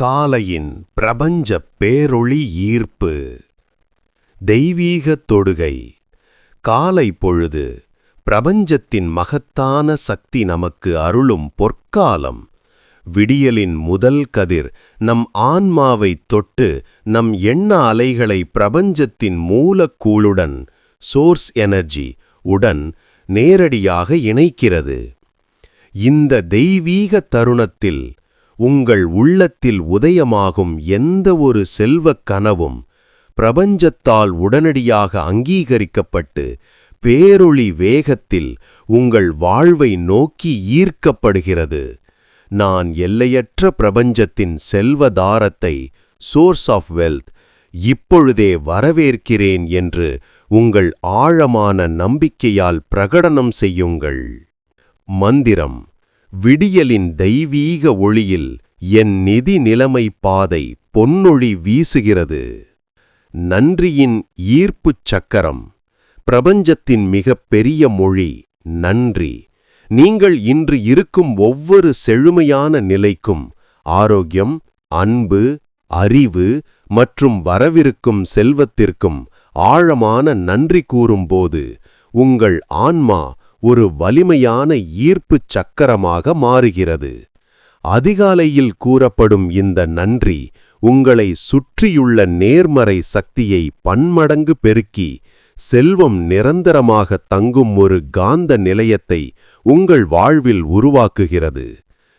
காலையின் பிரபஞ்ச பேரொளி ஈர்ப்பு. தெய்வீக தொடுகை. காலை பொழுது பிரபஞ்சத்தின் மகத்தான சக்தி நமக்கு அருளும் பொற்காலம். விடியலின் முதல் கதிர் நம் ஆன்மாவைத் தொட்டு நம் எண்ண அலைகளை பிரபஞ்சத்தின் மூலக்கூளுடன் சோர்ஸ் எனர்ஜி உடன் நேரடியாக இணைக்கிறது. இந்த தெய்வீக தருணத்தில் உங்கள் உள்ளத்தில் உதயமாகும் எந்த ஒரு செல்வக் கனவும் பிரபஞ்சத்தால் உடனடியாக அங்கீகரிக்கப்பட்டு பேரொளி வேகத்தில் உங்கள் வாழ்வை நோக்கி ஈர்க்கப்படுகிறது. நான் எல்லையற்ற பிரபஞ்சத்தின் செல்வதாரத்தை, சோர்ஸ் ஆஃப் வெல்த், இப்பொழுதே வரவேற்கிறேன் என்று உங்கள் ஆழமான நம்பிக்கையால் பிரகடனம் செய்யுங்கள். மந்திரம். விடியலின் தெய்வீக ஒளியில் என் நிதி நிலைமை பாதை பொன்னொழி வீசுகிறது. நன்றியின் ஈர்ப்புச் சக்கரம். பிரபஞ்சத்தின் மிகப் பெரிய மொழி நன்றி. நீங்கள் இன்று இருக்கும் ஒவ்வொரு செழுமையான நிலைக்கும், ஆரோக்கியம், அன்பு, அறிவு மற்றும் வரவிருக்கும் செல்வத்திற்கும் ஆழமான நன்றி கூறும்போது உங்கள் ஆன்மா ஒரு வலிமையான ஈர்ப்புச் சக்கரமாக மாறுகிறது. அதிகாலையில் கூறப்படும் இந்த நன்றி உங்களை சுற்றியுள்ள நேர்மறை சக்தியை பன்மடங்கு பெருக்கி செல்வம் நிரந்தரமாக தங்கும் ஒரு காந்த நிலையத்தை உங்கள் வாழ்வில் உருவாக்குகிறது.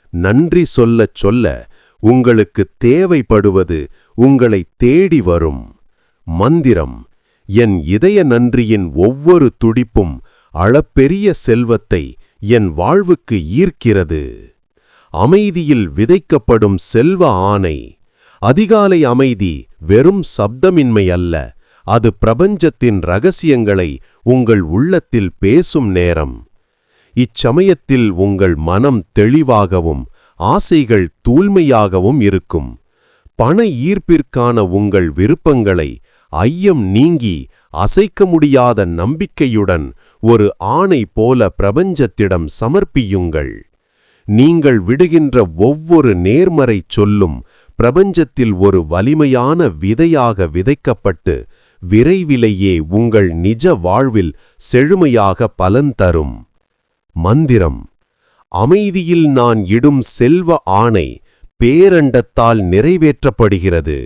நன்றி சொல்லச் சொல்ல உங்களுக்கு தேவைப்படுவது உங்களை தேடி வரும். மந்திரம். என் இதய நன்றியின் ஒவ்வொரு துடிப்பும் அளப்பெரிய செல்வத்தை என் வாழ்வுக்கு ஈர்க்கிறது. அமைதியில் விதைக்கப்படும் செல்வ ஆணை. அதிகாலை அமைதி வெறும் சப்தமின்மை அல்ல, அது பிரபஞ்சத்தின் இரகசியங்களை உங்கள் உள்ளத்தில் பேசும் நேரம். இச்சமயத்தில் உங்கள் மனம் தெளிவாகவும் ஆசைகள் தூய்மையாகவும் இருக்கும். பண ஈர்ப்பிற்கான உங்கள் விருப்பங்களை ஐயம் நீங்கி அசைக்க முடியாத நம்பிக்கையுடன் ஒரு ஆணை போல பிரபஞ்சத்திடம் சமர்ப்பியுங்கள். நீங்கள் விடுகின்ற ஒவ்வொரு நேர்மறை சொல்லும் பிரபஞ்சத்தில் ஒரு வலிமையான விதையாக விதைக்கப்பட்டு விரைவிலேயே உங்கள் நிஜ வாழ்வில் செழுமையாக பலன் தரும். மந்திரம். அமைதியில் நான் இடும் செல்வ ஆணை பேரண்டத்தால் நிறைவேற்றப்படுகிறது.